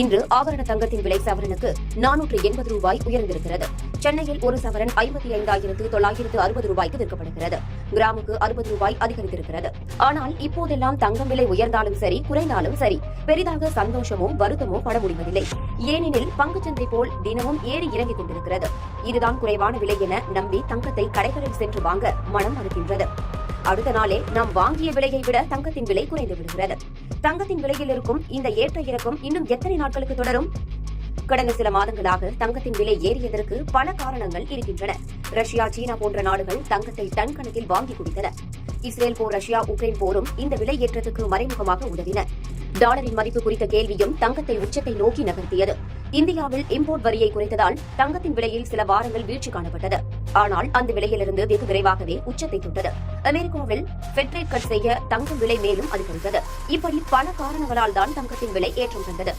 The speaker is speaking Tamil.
இன்று ஆபரண தங்கத்தின் விலை சவரனுக்கு 480 ரூபாய் உயர்ந்திருக்கிறது. சென்னையில் ஒரு சவரன் 55,960 ரூபாய்க்கு விற்கப்படுகிறது. கிராமுக்கு 60 ரூபாய் அதிகரித்திருக்கிறது. ஆனால் இப்போதெல்லாம் தங்கம் விலை உயர்ந்தாலும் சரி குறைந்தாலும் சரி பெரிதாக சந்தோஷமோ வருத்தமோ பட முடிவதில்லை. ஏனெனில் பங்குச்சந்தை போல் தினமும் ஏறி இறங்கிக் கொண்டிருக்கிறது. இதுதான் குறைவான விலை என நம்பி தங்கத்தை கடைகளில் சென்று வாங்க மனம் மறுக்கின்றது. அடுத்த நாளே நாம் வாங்கிய விலையை விட தங்கத்தின் விலை குறைந்து விடுகிறது. தங்கத்தின் விலையில் இருக்கும் இந்த ஏற்ற இறக்கம் இன்னும் எத்தனை நாட்களுக்கு தொடரும்? கடந்த சில மாதங்களாக தங்கத்தின் விலை ஏறியதற்கு பல காரணங்கள் இருக்கின்றன. ரஷ்யா, சீனா போன்ற நாடுகள் தங்கத்தை டன் கணக்கில் வாங்கி குவித்தன. இஸ்ரேல் போர், ரஷ்யா, உக்ரைன் போரும் இந்த விலை ஏற்றத்துக்கு மறைமுகமாக உதவின. டாலரின் மதிப்பு குறித்த கேள்வியும் தங்கத்தை உச்சத்தை நோக்கி நகர்த்தியது. இந்தியாவில் இம்போர்ட் வரியை குறைத்ததால் தங்கத்தின் விலையில் சில வாரங்கள் வீழ்ச்சி காணப்பட்டது. ஆனால் அந்த விலையிலிருந்து வெகு விரைவாகவே உச்சத்தை தொட்டது. அமெரிக்காவில் ஃபெட் ரேட் கட் செய்ய தங்கம் விலை மேலும் அதிகரித்தது. இப்படி பல காரணங்களால் தான் தங்கத்தின் விலை ஏற்றம் கண்டது.